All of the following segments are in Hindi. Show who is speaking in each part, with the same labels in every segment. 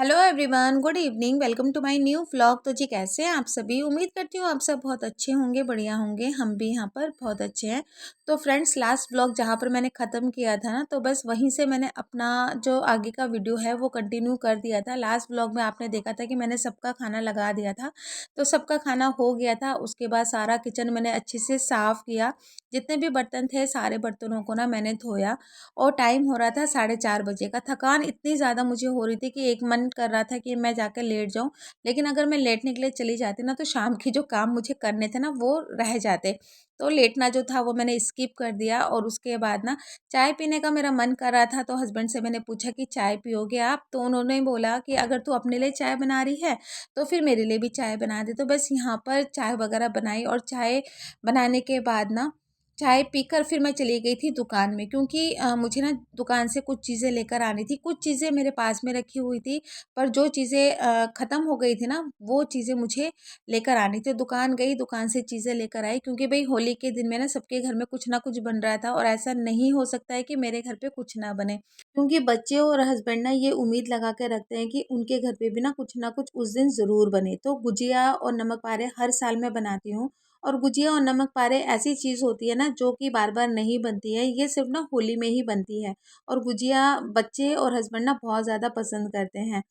Speaker 1: Hello everyone, good evening. Welcome to my new vlog. तो जी कैसे हैं आप सभी? उम्मीद करती हूँ आप सब बहुत अच्छे होंगे, बढ़िया होंगे। हम भी यहाँ पर बहुत अच्छे हैं। तो फ्रेंड्स, लास्ट व्लॉग जहाँ पर मैंने ख़त्म किया था ना, तो बस वहीं से मैंने अपना जो आगे का वीडियो है वो कंटिन्यू कर दिया था। लास्ट व्लॉग में आपने देखा था कि मैंने सबका खाना लगा दिया था, तो सबका खाना हो गया था। उसके बाद सारा किचन मैंने अच्छे से साफ़ किया। जितने भी बर्तन थे सारे बर्तनों को ना मैंने धोया। और टाइम हो रहा था 4:30 बजे का। थकान इतनी ज़्यादा मुझे हो रही थी कि एक मन कर रहा था कि मैं जाकर लेट जाऊं, लेकिन अगर मैं लेटने के लिए चली जाती ना तो शाम के जो काम मुझे करने थे ना वो रह जाते। तो लेटना जो था वो मैंने स्किप कर दिया। और उसके बाद ना चाय पीने का मेरा मन कर रहा था, तो हस्बैंड से मैंने पूछा कि चाय पियोगे आप? तो उन्होंने बोला कि अगर तू अपने लिए चाय बना रही है तो फिर मेरे लिए भी चाय बना दे। तो बस यहाँ पर चाय वगैरह बनाई, और चाय बनाने के बाद ना चाय पीकर फिर मैं चली गई थी दुकान में, क्योंकि मुझे ना दुकान से कुछ चीज़ें लेकर आनी थी। कुछ चीज़ें मेरे पास में रखी हुई थी, पर जो चीज़ें ख़त्म हो गई थी ना वो चीज़ें मुझे लेकर आनी थी। दुकान गई, दुकान से चीज़ें लेकर आई, क्योंकि भाई होली के दिन में ना सबके घर में कुछ ना कुछ बन रहा था, और ऐसा नहीं हो सकता है कि मेरे घर पे कुछ ना बने। क्योंकि बच्चे और हस्बैंड ना ये उम्मीद लगा के रखते हैं कि उनके घर पे भी ना कुछ ना कुछ उस दिन ज़रूर बने। तो गुजिया और नमक पारे हर साल मैं बनाती हूँ। और गुजिया और नमक पारे ऐसी चीज़ होती है ना जो कि बार बार नहीं बनती है, ये सिर्फ ना होली में ही बनती है। और गुजिया बच्चे और हस्बैंड ना बहुत ज़्यादा पसंद करते हैं।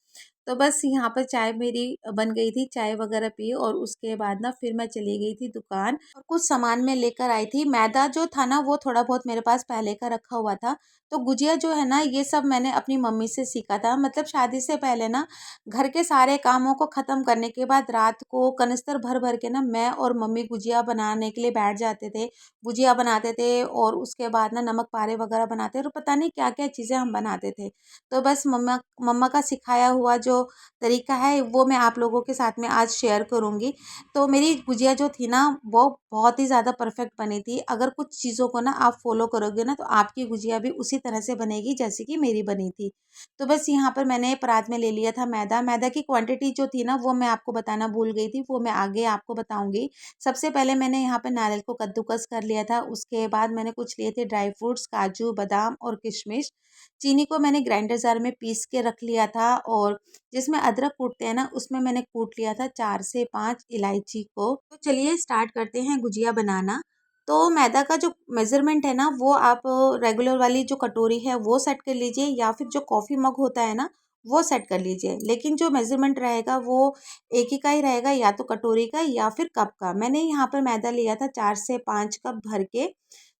Speaker 1: तो बस यहाँ पर चाय मेरी बन गई थी, चाय वगैरह पी, और उसके बाद ना फिर मैं चली गई थी दुकान, और कुछ सामान मैं लेकर आई थी। मैदा जो था ना वो थोड़ा बहुत मेरे पास पहले का रखा हुआ था। तो गुजिया जो है ना ये सब मैंने अपनी मम्मी से सीखा था। मतलब शादी से पहले ना घर के सारे कामों को ख़त्म करने के बाद रात को कनिस्तर भर भर के ना मैं और मम्मी गुजिया बनाने के लिए बैठ जाते थे। गुजिया बनाते थे, और उसके बाद ना नमक पारे वगैरह बनाते, और पता नहीं क्या क्या चीज़ें हम बनाते थे। तो बस मम्मा मम्मा का सिखाया हुआ जो तरीका है वो मैं आप लोगों के साथ में आज शेयर करूँगी। तो मेरी गुजिया जो थी ना वो बहुत ही ज़्यादा परफेक्ट बनी थी। अगर कुछ चीज़ों को ना आप फॉलो करोगे ना तो आपकी गुजिया भी उसी तरह से बनेगी जैसे कि मेरी बनी थी। तो बस यहाँ पर मैंने परात में ले लिया था मैदा। मैदा की क्वांटिटी जो थी ना वो मैं आपको बताना भूल गई थी, वो मैं आगे आपको बताऊँगी। सबसे पहले मैंने यहाँ पर नारियल को कद्दूकस कर लिया था। उसके बाद मैंने कुछ लिए थे ड्राई फ्रूट्स, काजू, बादाम और किशमिश। चीनी को मैंने ग्राइंडर जार में पीस के रख लिया था, और जिसमें अदरक कूटते हैं ना उसमें मैंने कूट लिया था 4 से 5 इलायची को। तो चलिए स्टार्ट करते हैं गुजिया बनाना। तो मैदा का जो मेज़रमेंट है ना वो आप रेगुलर वाली जो कटोरी है वो सेट कर लीजिए, या फिर जो कॉफ़ी मग होता है ना वो सेट कर लीजिए। लेकिन जो मेज़रमेंट रहेगा वो एक ही का ही रहेगा, या तो कटोरी का या फिर कप का। मैंने यहाँ पर मैदा लिया था 4 से 5 कप भर के।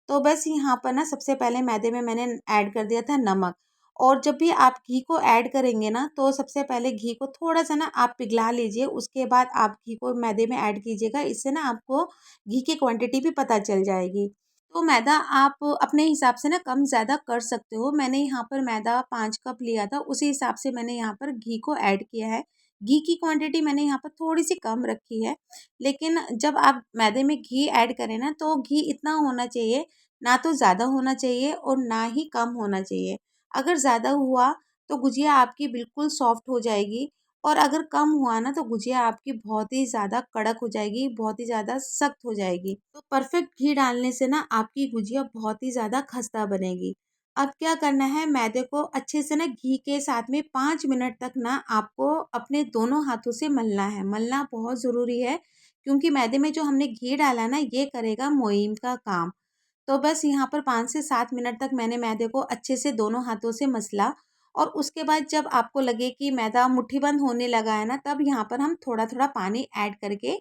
Speaker 1: तो बस यहाँ पर ना सबसे पहले मैदे में मैंने ऐड कर दिया था नमक। और जब भी आप घी को ऐड करेंगे ना तो सबसे पहले घी को थोड़ा सा ना आप पिघला लीजिए, उसके बाद आप घी को मैदे में ऐड कीजिएगा। इससे ना आपको घी की क्वांटिटी भी पता चल जाएगी। तो मैदा आप अपने हिसाब से ना कम ज़्यादा कर सकते हो। मैंने यहाँ पर मैदा 5 कप लिया था, उसी हिसाब से मैंने यहाँ पर घी को ऐड किया है। घी की क्वांटिटी मैंने यहाँ पर थोड़ी सी कम रखी है। लेकिन जब आप मैदे में घी ऐड करें ना तो घी इतना होना चाहिए, ना तो ज़्यादा होना चाहिए और ना ही कम होना चाहिए। अगर ज़्यादा हुआ तो गुजिया आपकी बिल्कुल सॉफ्ट हो जाएगी, और अगर कम हुआ ना तो गुजिया आपकी बहुत ही ज़्यादा कड़क हो जाएगी, बहुत ही ज़्यादा सख्त हो जाएगी। तो परफेक्ट घी डालने से ना आपकी गुजिया बहुत ही ज़्यादा खस्ता बनेगी। अब क्या करना है, मैदे को अच्छे से ना घी के साथ में 5 मिनट तक ना आपको अपने दोनों हाथों से मलना है। मलना बहुत ज़रूरी है, क्योंकि मैदे में जो हमने घी डाला ना ये करेगा मोइन का काम। तो बस यहाँ पर 5 से 7 मिनट तक मैंने मैदे को अच्छे से दोनों हाथों से मसला। और उसके बाद जब आपको लगे कि मैदा मुट्ठी बंद होने लगा है ना, तब यहाँ पर हम थोड़ा थोड़ा पानी ऐड करके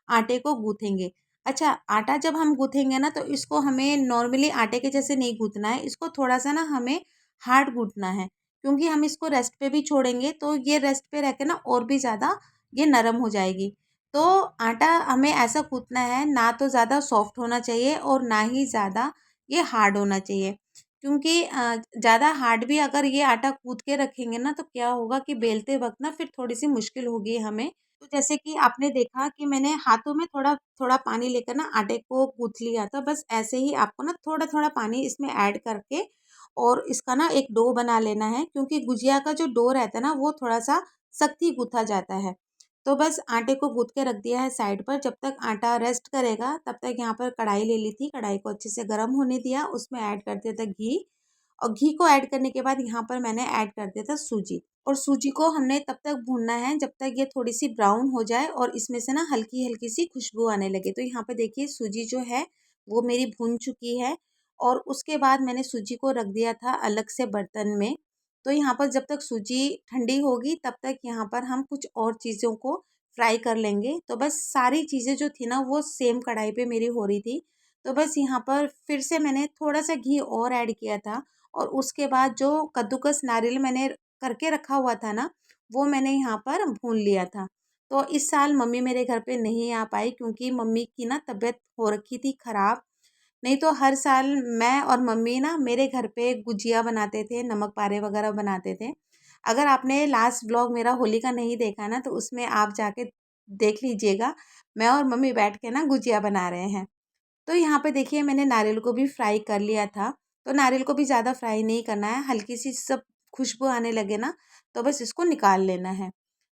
Speaker 1: आटे को गूँथेंगे। अच्छा, आटा जब हम गूँथेंगे ना तो इसको हमें नॉर्मली आटे के जैसे नहीं गूँथना है, इसको थोड़ा सा ना हमें हार्ड गूँथना है। क्योंकि हम इसको रेस्ट पे भी छोड़ेंगे तो ये रेस्ट पे रह के ना और भी ज़्यादा ये नरम हो जाएगी। तो आटा हमें ऐसा गूँथना है, ना तो ज़्यादा सॉफ्ट होना चाहिए और ना ही ज़्यादा ये हार्ड होना चाहिए। क्योंकि ज़्यादा हार्ड भी अगर ये आटा गूँथ के रखेंगे ना तो क्या होगा कि बेलते वक़्त ना फिर थोड़ी-सी मुश्किल होगी हमें। तो जैसे कि आपने देखा कि मैंने हाथों में थोड़ा-थोड़ा पानी लेकर ना आटे को गूँथ लिया था। बस ऐसे ही आपको ना थोड़ा-थोड़ा पानी इसमें ऐड करके और इसका ना एक डो बना लेना है, क्योंकि गुजिया का जो डो रहता है ना वो थोड़ा-सा सख्त ही गूँथा जाता है। तो बस आटे को गूँथ के रख दिया है साइड पर। जब तक आटा रेस्ट करेगा तब तक यहाँ पर कढ़ाई ले ली थी, कढ़ाई को अच्छे से गर्म होने दिया, उसमें ऐड कर दिया था घी। और घी को ऐड करने के बाद यहाँ पर मैंने ऐड कर दिया था सूजी। और सूजी को हमने तब तक भूनना है जब तक ये थोड़ी सी ब्राउन हो जाए और इसमें से ना हल्की हल्की सी खुशबू आने लगे। तो यहाँ पे देखिए सूजी जो है वो मेरी भून चुकी है और उसके बाद मैंने सूजी को रख दिया था अलग से बर्तन में। तो यहाँ पर जब तक सूजी ठंडी होगी तब तक यहाँ पर हम कुछ और चीज़ों को फ्राई कर लेंगे। तो बस सारी चीज़ें जो थी ना वो सेम कढ़ाई पे मेरी हो रही थी। तो बस यहाँ पर फिर से मैंने थोड़ा सा घी और ऐड किया था और उसके बाद जो कद्दूकस नारियल मैंने करके रखा हुआ था ना वो मैंने यहाँ पर भून लिया था। तो इस साल मम्मी मेरे घर पे नहीं आ पाई क्योंकि मम्मी की ना तबीयत हो रखी थी ख़राब। नहीं तो हर साल मैं और मम्मी ना मेरे घर पे गुजिया बनाते थे, नमक पारे वगैरह बनाते थे। अगर आपने लास्ट व्लॉग मेरा होली का नहीं देखा ना तो उसमें आप जाके देख लीजिएगा। मैं और मम्मी बैठ के ना गुजिया बना रहे हैं। तो यहाँ पे देखिए मैंने नारियल को भी फ्राई कर लिया था। तो नारियल को भी ज़्यादा फ्राई नहीं करना है, हल्की सी सब खुशबू आने लगे ना तो बस इसको निकाल लेना है।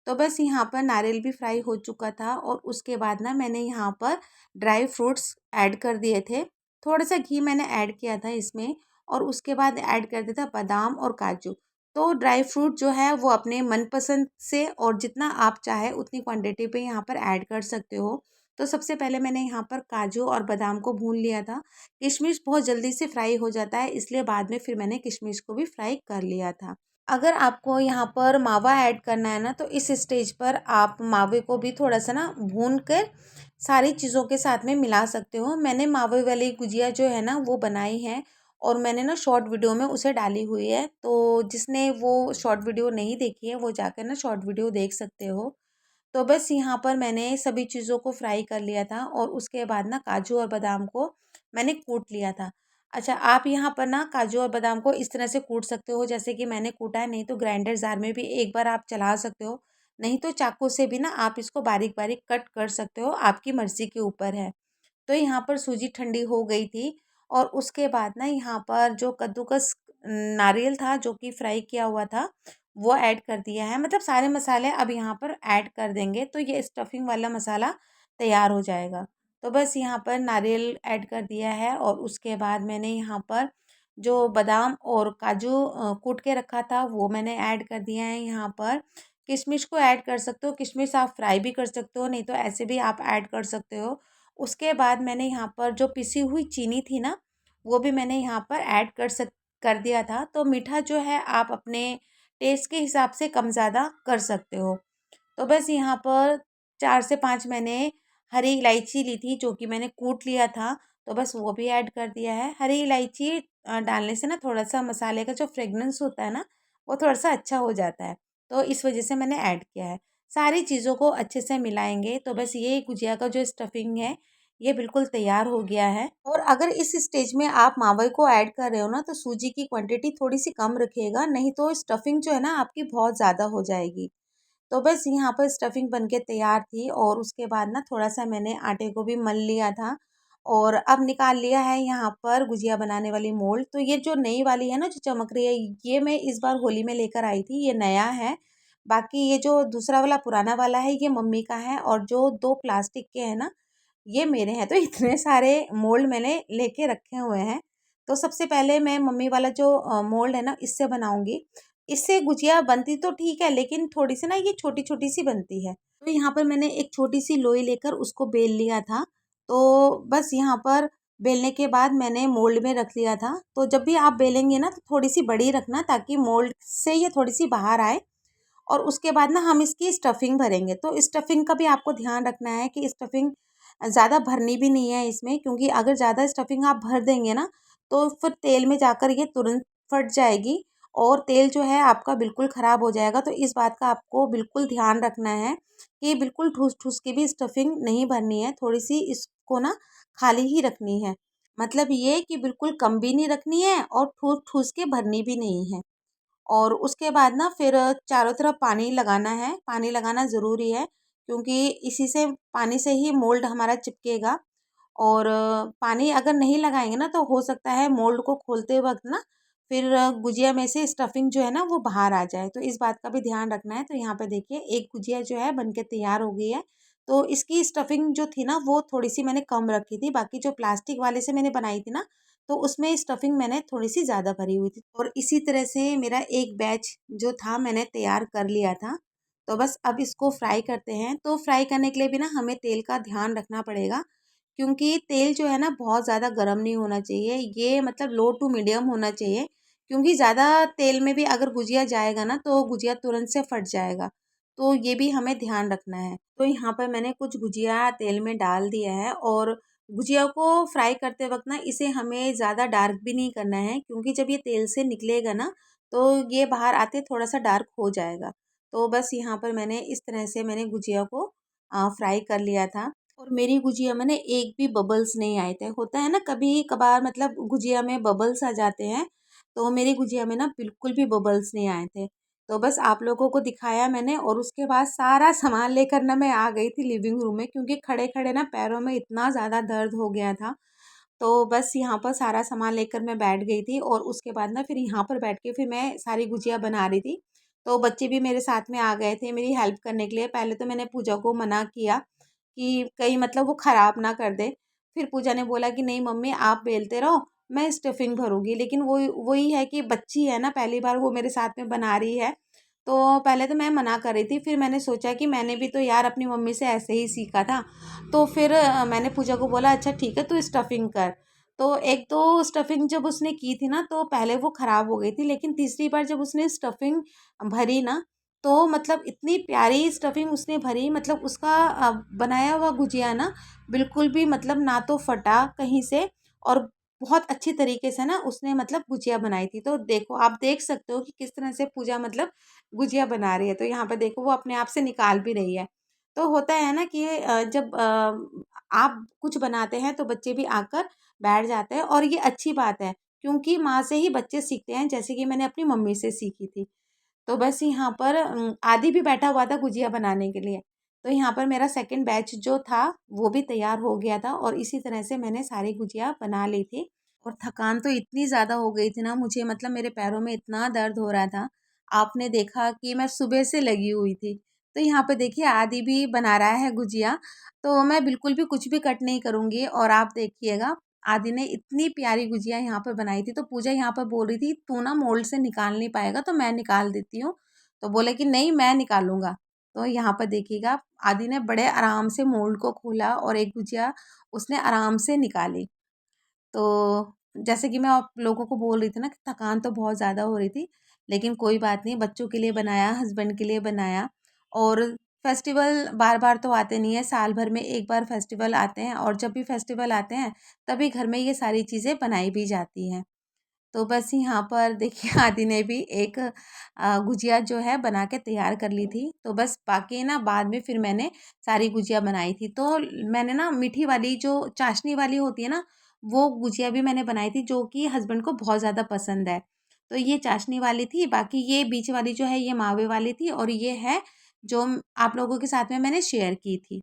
Speaker 1: तो बस यहाँ पर नारियल भी फ्राई हो चुका था और उसके बाद ना मैंने यहाँ पर ड्राई फ्रूट्स ऐड कर दिए थे। थोड़ा सा घी मैंने ऐड किया था इसमें और उसके बाद ऐड कर दिया था बादाम और काजू। तो ड्राई फ्रूट जो है वो अपने मनपसंद से और जितना आप चाहे उतनी क्वांटिटी पे यहाँ पर ऐड कर सकते हो। तो सबसे पहले मैंने यहाँ पर काजू और बादाम को भून लिया था। किशमिश बहुत जल्दी से फ्राई हो जाता है इसलिए बाद में फिर मैंने किशमिश को भी फ्राई कर लिया था। अगर आपको यहाँ पर मावा ऐड करना है ना तो इस स्टेज पर आप मावे को भी थोड़ा सा ना भून कर सारी चीज़ों के साथ में मिला सकते हो। मैंने मावे वाली गुजिया जो है ना वो बनाई है और मैंने ना शॉर्ट वीडियो में उसे डाली हुई है। तो जिसने वो शॉर्ट वीडियो नहीं देखी है वो जाकर ना शॉर्ट वीडियो देख सकते हो। तो बस यहाँ पर मैंने सभी चीज़ों को फ्राई कर लिया था और उसके बाद ना काजू और बादाम को मैंने कूट लिया था। अच्छा, आप यहाँ पर ना काजू और बादाम को इस तरह से कूट सकते हो जैसे कि मैंने कूटा है, नहीं तो ग्राइंडर जार में भी एक बार आप चला सकते हो। नहीं तो चाकू से भी ना आप इसको बारीक बारीक कट कर सकते हो, आपकी मर्ज़ी के ऊपर है। तो यहाँ पर सूजी ठंडी हो गई थी और उसके बाद ना यहाँ पर जो कद्दूकस नारियल था जो कि फ्राई किया हुआ था वो ऐड कर दिया है। मतलब सारे मसाले अब यहाँ पर ऐड कर देंगे तो ये स्टफिंग वाला मसाला तैयार हो जाएगा। तो बस यहाँ पर नारियल ऐड कर दिया है और उसके बाद मैंने यहाँ पर जो बादाम और काजू कूट के रखा था वो मैंने ऐड कर दिया है यहाँ पर। किशमिश को ऐड कर सकते हो, किशमिश आप फ्राई भी कर सकते हो, नहीं तो ऐसे भी आप ऐड कर सकते हो। उसके बाद मैंने यहाँ पर जो पिसी हुई चीनी थी ना वो भी मैंने यहाँ पर ऐड कर दिया था। तो मीठा जो है आप अपने टेस्ट के हिसाब से कम ज़्यादा कर सकते हो। तो बस यहाँ पर 4 से 5 मैंने हरी इलायची ली थी जो कि मैंने कूट लिया था। तो बस वो भी ऐड कर दिया है। हरी इलायची डालने से ना थोड़ा-सा मसाले का जो फ्रेग्रेंस होता है ना वो थोड़ा-सा अच्छा हो जाता है। तो इस वज़ह से मैंने ऐड किया है। सारी चीज़ों को अच्छे से मिलाएँगे तो बस ये गुजिया का जो स्टफिंग है ये बिल्कुल तैयार हो गया है। और अगर इस स्टेज में आप मावे को ऐड कर रहे हो ना तो सूजी की क्वांटिटी थोड़ी-सी कम रखिएगा, नहीं तो स्टफिंग जो है ना आपकी बहुत ज़्यादा हो जाएगी। तो बस यहाँ पर स्टफिंग बनके तैयार थी और उसके बाद ना थोड़ा-सा मैंने आटे को भी मल लिया था और अब निकाल लिया है यहाँ पर गुजिया बनाने वाली मोल्ड। तो ये जो नई वाली है ना जो चमक रही है, ये मैं इस बार होली में लेकर आई थी, ये नया है। बाकी ये जो दूसरा वाला पुराना वाला है ये मम्मी का है और जो 2 प्लास्टिक के हैं ना ये मेरे हैं। तो इतने सारे मोल्ड मैंने लेके रखे हुए हैं। तो सबसे पहले मैं मम्मी वाला जो मोल्ड है ना इससे बनाऊँगी। इससे गुजिया बनती तो ठीक है लेकिन थोड़ी-सी ना ये छोटी-छोटी सी बनती है। तो यहाँ पर मैंने एक छोटी-सी लोई लेकर उसको बेल लिया था। तो बस यहाँ पर बेलने के बाद मैंने मोल्ड में रख लिया था। तो जब भी आप बेलेंगे ना तो थोड़ी-सी बड़ी रखना ताकि मोल्ड से ये थोड़ी-सी बाहर आए। और उसके बाद ना हम इसकी स्टफिंग भरेंगे। तो स्टफिंग का भी आपको ध्यान रखना है कि स्टफिंग ज़्यादा भरनी भी नहीं है इसमें, क्योंकि अगर ज़्यादा स्टफिंग आप भर देंगे ना तो फिर तेल में जाकर ये तुरंत फट जाएगी और तेल जो है आपका बिल्कुल ख़राब हो जाएगा। तो इस बात का आपको बिल्कुल ध्यान रखना है कि बिल्कुल ठूस-ठूस की भी स्टफिंग नहीं भरनी है, थोड़ी-सी इसको ना खाली ही रखनी है। मतलब ये कि बिल्कुल कम भी नहीं रखनी है और ठूस-ठूस के भरनी भी नहीं है। और उसके बाद ना फिर चारों तरफ पानी लगाना है, पानी लगाना ज़रूरी है क्योंकि इसी से पानी से ही मोल्ड हमारा चिपकेगा। और पानी अगर नहीं लगाएंगे ना तो हो सकता है मोल्ड को खोलते वक्त ना फिर गुजिया में से स्टफिंग जो है ना वो बाहर आ जाए। तो इस बात का भी ध्यान रखना है। तो यहाँ पे देखिए एक गुजिया जो है बनके तैयार हो गई है। तो इसकी स्टफिंग जो थी ना वो थोड़ी सी मैंने कम रखी थी, बाकी जो प्लास्टिक वाले से मैंने बनाई थी ना तो उसमें स्टफिंग मैंने थोड़ी सी ज़्यादा भरी हुई थी और इसी तरह से मेरा एक बैच जो था मैंने तैयार कर लिया था। तो बस अब इसको फ्राई करते हैं। तो फ्राई करने के लिए भी ना हमें तेल का ध्यान रखना पड़ेगा, क्योंकि तेल जो है ना बहुत ज़्यादा गर्म नहीं होना चाहिए, ये मतलब लो टू मीडियम होना चाहिए, क्योंकि ज़्यादा तेल में भी अगर गुजिया जाएगा ना तो गुजिया तुरंत से फट जाएगा। तो ये भी हमें ध्यान रखना है। तो यहाँ पर मैंने कुछ गुजिया तेल में डाल दिया है और गुजिया को फ्राई करते वक्त ना इसे हमें ज़्यादा डार्क भी नहीं करना है, क्योंकि जब ये तेल से निकलेगा ना तो ये बाहर आते थोड़ा सा डार्क हो जाएगा। तो बस यहाँ पर मैंने इस तरह से मैंने गुजिया को फ्राई कर लिया था और मेरी गुजिया में ना एक भी बबल्स नहीं आए थे। होता है ना कभी कभार मतलब गुजिया में बबल्स आ जाते हैं, तो मेरी गुजिया में ना बिल्कुल भी बबल्स नहीं आए थे। तो बस आप लोगों को दिखाया मैंने और उसके बाद सारा सामान लेकर ना मैं आ गई थी लिविंग रूम में, क्योंकि खड़े खड़े ना पैरों में इतना ज़्यादा दर्द हो गया था। तो बस यहाँ पर सारा सामान लेकर मैं बैठ गई थी और उसके बाद ना फिर यहाँ पर बैठ के फिर मैं सारी गुजिया बना रही थी। तो बच्चे भी मेरे साथ में आ गए थे मेरी हेल्प करने के लिए। पहले तो मैंने पूजा को मना किया कि कहीं मतलब वो ख़राब ना कर दे। फिर पूजा ने बोला कि नहीं मम्मी आप बेलते रहो, मैं स्टफिंग भरूंगी। लेकिन वो वही है कि बच्ची है ना, पहली बार वो मेरे साथ में बना रही है। तो पहले तो मैं मना कर रही थी, फिर मैंने सोचा कि मैंने भी तो यार अपनी मम्मी से ऐसे ही सीखा था। तो फिर मैंने पूजा को बोला अच्छा ठीक है तू स्टफिंग कर। तो एक दो स्टफिंग जब उसने की थी ना तो पहले वो ख़राब हो गई थी, लेकिन तीसरी बार जब उसने स्टफिंग भरी ना तो मतलब इतनी प्यारी स्टफिंग उसने भरी, मतलब उसका बनाया हुआ गुजिया ना बिल्कुल भी मतलब ना तो फटा कहीं से, और बहुत अच्छी तरीके से ना उसने मतलब गुजिया बनाई थी। तो देखो आप देख सकते हो कि किस तरह से पूजा मतलब गुजिया बना रही है। तो यहाँ पे देखो वो अपने आप से निकाल भी रही है। तो होता है ना कि जब आप कुछ बनाते हैं तो बच्चे भी आकर बैठ जाते हैं, और ये अच्छी बात है, क्योंकि माँ से ही बच्चे सीखते हैं, जैसे कि मैंने अपनी मम्मी से सीखी थी। तो बस यहाँ पर आदि भी बैठा हुआ था गुजिया बनाने के लिए। तो यहाँ पर मेरा सेकंड बैच जो था वो भी तैयार हो गया था और इसी तरह से मैंने सारी गुजिया बना ली थी। और थकान तो इतनी ज़्यादा हो गई थी ना मुझे, मतलब मेरे पैरों में इतना दर्द हो रहा था। आपने देखा कि मैं सुबह से लगी हुई थी। तो यहाँ पे देखिए आदि भी बना रहा है गुजिया। तो मैं बिल्कुल भी कुछ भी कट नहीं करूँगी और आप देखिएगा आदि ने इतनी प्यारी गुजिया यहाँ पर बनाई थी। तो पूजा यहाँ पर बोल रही थी तू ना मोल्ड से निकाल नहीं पाएगा तो मैं निकाल देती हूँ। तो बोले कि नहीं मैं निकालूंगा। तो यहाँ पर देखिएगा आदि ने बड़े आराम से मोल्ड को खोला और एक गुजिया उसने आराम से निकाली। तो जैसे कि मैं आप लोगों को बोल रही थी ना कि थकान तो बहुत ज़्यादा हो रही थी, लेकिन कोई बात नहीं, बच्चों के लिए बनाया, हस्बैंड के लिए बनाया। और फेस्टिवल बार बार तो आते नहीं है, साल भर में एक बार फेस्टिवल आते हैं और जब भी फेस्टिवल आते हैं तभी घर में ये सारी चीज़ें बनाई भी जाती हैं। तो बस यहाँ पर देखिए आदि ने भी एक गुजिया जो है बना के तैयार कर ली थी। तो बस बाकी ना बाद में फिर मैंने सारी गुजिया बनाई थी। तो मैंने ना मीठी वाली जो चाशनी वाली होती है ना वो गुजिया भी मैंने बनाई थी, जो कि हस्बैंड को बहुत ज़्यादा पसंद है। तो ये चाशनी वाली थी, बाकी ये बीच वाली जो है ये मावे वाली थी, और ये है जो आप लोगों के साथ में मैंने शेयर की थी।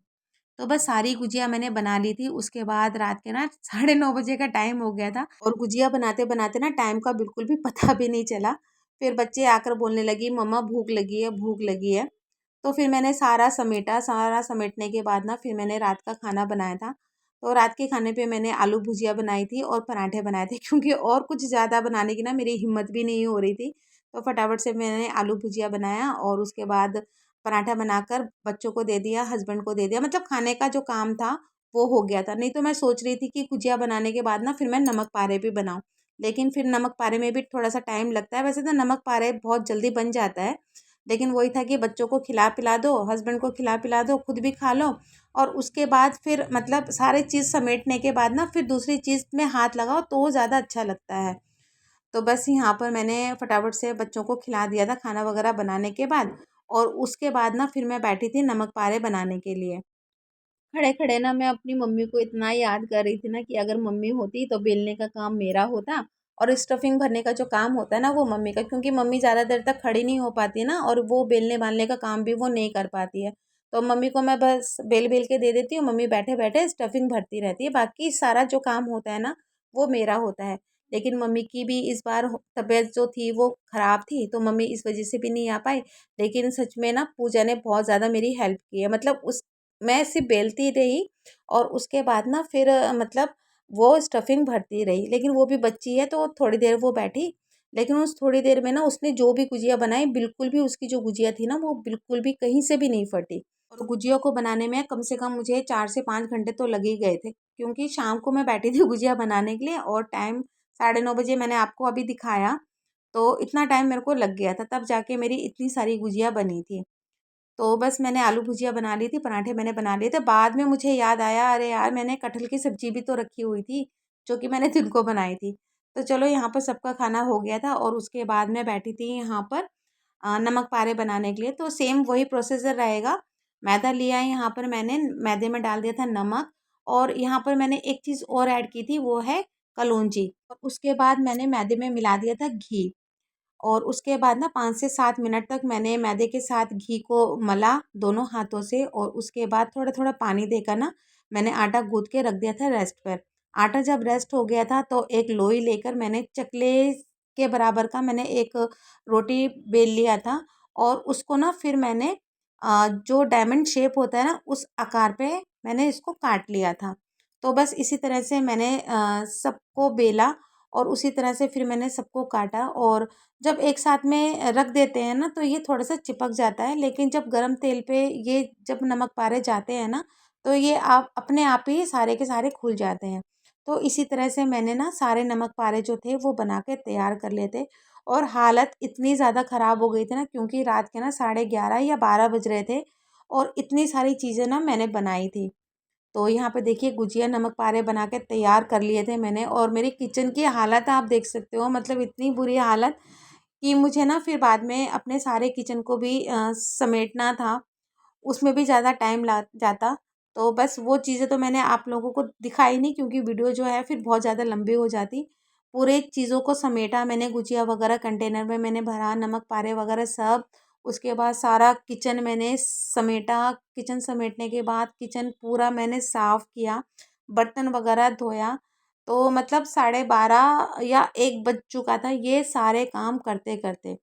Speaker 1: तो बस सारी गुजिया मैंने बना ली थी। उसके बाद रात के ना 9:30 का टाइम हो गया था और गुजिया बनाते बनाते ना टाइम का बिल्कुल भी पता भी नहीं चला। फिर बच्चे आकर बोलने लगी मम्मा भूख लगी है, भूख लगी है। तो फिर मैंने सारा समेटा, सारा समेटने के बाद ना फिर मैंने रात का खाना बनाया था। तो रात के खाने पे मैंने आलू भुजिया बनाई थी और पराठे बनाए थे, क्योंकि और कुछ ज़्यादा बनाने की ना मेरी हिम्मत भी नहीं हो रही थी। तो फटाफट से मैंने आलू भुजिया बनाया और उसके बाद पराठा बनाकर बच्चों को दे दिया, हस्बैंड को दे दिया, मतलब खाने का जो काम था वो हो गया था। नहीं तो मैं सोच रही थी कि गुजिया बनाने के बाद ना फिर मैं नमक पारे भी बनाऊँ, लेकिन फिर नमक पारे में भी थोड़ा सा टाइम लगता है। वैसे तो नमक पारे बहुत जल्दी बन जाता है, लेकिन वही था कि बच्चों को खिला पिला दो, हस्बैंड को खिला पिला दो, खुद भी खा लो, और उसके बाद फिर मतलब सारी चीज़ समेटने के बाद ना फिर दूसरी चीज़ में हाथ लगाओ तो वो ज़्यादा अच्छा लगता है। तो बस यहाँ पर मैंने फटाफट से बच्चों को खिला दिया था खाना वगैरह बनाने के बाद, और उसके बाद ना फिर मैं बैठी थी नमक पारे बनाने के लिए। खड़े खड़े ना मैं अपनी मम्मी को इतना याद कर रही थी ना कि अगर मम्मी होती तो बेलने का काम मेरा होता और स्टफिंग भरने का जो काम होता है ना वो मम्मी का, क्योंकि मम्मी ज़्यादा देर तक खड़ी नहीं हो पाती है ना, और वो बेलने बालने का काम भी वो नहीं कर पाती है। तो मम्मी को मैं बस बेल बेल के दे देती हूँ, मम्मी बैठे बैठे स्टफिंग भरती रहती है, बाकी सारा जो काम होता है ना वो मेरा होता है। लेकिन मम्मी की भी इस बार तबीयत जो थी वो ख़राब थी, तो मम्मी इस वजह से भी नहीं आ पाई। लेकिन सच में ना पूजा ने बहुत ज़्यादा मेरी हेल्प की है, मतलब उस मैं सिर्फ बेलती रही और उसके बाद ना फिर मतलब वो स्टफिंग भरती रही, लेकिन वो भी बच्ची है तो थोड़ी देर वो बैठी, लेकिन उस थोड़ी देर में ना उसने जो भी गुजिया बनाई, बिल्कुल भी उसकी जो गुजिया थी ना वो बिल्कुल भी कहीं से भी नहीं फटी। और गुजिया को बनाने में कम से कम मुझे 4 से 5 घंटे तो लग ही गए थे, क्योंकि शाम को मैं बैठी थी गुजिया बनाने के लिए और टाइम 9:30 बजे मैंने आपको अभी दिखाया, तो इतना टाइम मेरे को लग गया था, तब जाके मेरी इतनी सारी गुजिया बनी थी। तो बस मैंने आलू भुजिया बना ली थी, पराठे मैंने बना लिए थे। बाद में मुझे याद आया, अरे यार मैंने कटहल की सब्जी भी तो रखी हुई थी, जो कि मैंने दिन को बनाई थी। तो चलो यहाँ पर सबका खाना हो गया था और उसके बाद मैं बैठी थी यहाँ पर नमक पारे बनाने के लिए। तो सेम वही प्रोसीजर रहेगा। मैदा लिया है यहाँ पर मैंने, मैदे में डाल दिया था नमक, और यहाँ पर मैंने एक चीज़ और ऐड की थी, वो है कलौंजी। और उसके बाद मैंने मैदे में मिला दिया था घी। और उसके बाद ना 5 से 7 मिनट तक मैंने मैदे के साथ घी को मला दोनों हाथों से, और उसके बाद थोड़ा थोड़ा पानी देकर ना मैंने आटा गूँथ के रख दिया था रेस्ट पर। आटा जब रेस्ट हो गया था तो एक लोई लेकर मैंने चकले के बराबर का मैंने एक रोटी बेल लिया था, और उसको ना फिर मैंने जो डायमंड शेप होता है ना उस आकार पे मैंने इसको काट लिया था। तो बस इसी तरह से मैंने सबको बेला, और उसी तरह से फिर मैंने सबको काटा। और जब एक साथ में रख देते हैं ना तो ये थोड़ा-सा चिपक जाता है, लेकिन जब गरम तेल पे ये जब नमक पारे जाते हैं ना, तो ये आप अपने आप ही सारे के सारे खुल जाते हैं। तो इसी तरह से मैंने ना सारे नमक पारे जो थे वो बना के तैयार कर लिए थे। और हालत इतनी ज़्यादा ख़राब हो गई थी ना, क्योंकि रात के ना 11:30 या 12 बज रहे थे, और इतनी सारी चीज़ें ना मैंने बनाई थी। तो यहाँ पे देखिए गुजिया नमक पारे बना के तैयार कर लिए थे मैंने, और मेरी किचन की हालत आप देख सकते हो, मतलब इतनी बुरी हालत कि मुझे ना फिर बाद में अपने सारे किचन को भी समेटना था, उसमें भी ज़्यादा टाइम ला जाता। तो बस वो चीज़ें तो मैंने आप लोगों को दिखाई नहीं, क्योंकि वीडियो जो है फिर बहुत ज़्यादा लंबी हो जाती। पूरे चीज़ों को समेटा मैंने, गुजिया वगैरह कंटेनर में मैंने भरा, नमक पारे वगैरह सब। उसके बाद सारा किचन मैंने समेटा, किचन समेटने के बाद किचन पूरा मैंने साफ़ किया, बर्तन वगैरह धोया। तो मतलब 12:30 या 1 बज चुका था ये सारे काम करते-करते।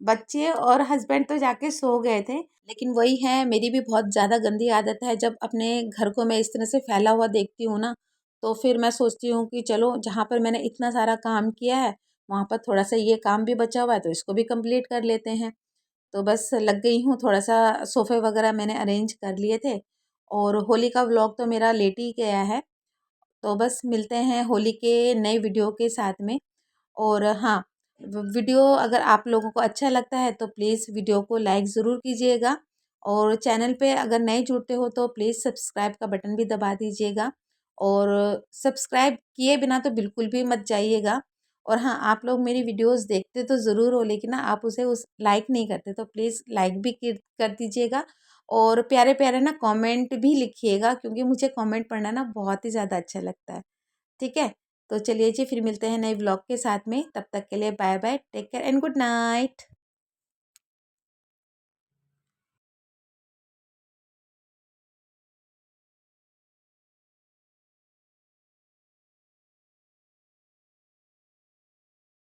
Speaker 1: बच्चे और हस्बैंड तो जाके सो गए थे, लेकिन वही है, मेरी भी बहुत ज़्यादा गंदी आदत है, जब अपने घर को मैं इस तरह से फैला हुआ देखती हूँ ना, तो फिर मैं सोचती हूँ कि चलो जहाँ पर मैंने इतना सारा काम किया है, वहाँ पर थोड़ा-सा ये काम भी बचा हुआ है तो इसको भी कंप्लीट कर लेते हैं। तो बस लग गई हूँ, थोड़ा-सा सोफ़े वगैरह मैंने अरेंज कर लिए थे, और होली का व्लॉग तो मेरा लेट ही गया है। तो बस मिलते हैं होली के नए वीडियो के साथ में। और हाँ, वीडियो अगर आप लोगों को अच्छा लगता है तो प्लीज़ वीडियो को लाइक ज़रूर कीजिएगा, और चैनल पे अगर नए जुड़ते हो तो प्लीज़ सब्सक्राइब का बटन भी दबा दीजिएगा, और सब्सक्राइब किए बिना तो बिल्कुल भी मत जाइएगा। और हाँ, आप लोग मेरी वीडियोस देखते तो ज़रूर हो, लेकिन ना आप उसे उस लाइक नहीं करते, तो प्लीज़ लाइक भी कर दीजिएगा, और प्यारे प्यारे ना कमेंट भी लिखिएगा, क्योंकि मुझे कमेंट पढ़ना ना बहुत ही ज़्यादा अच्छा लगता है। ठीक है? तो चलिए जी, फिर मिलते हैं नए व्लॉग के साथ में। तब तक के लिए bye bye, take care and good night.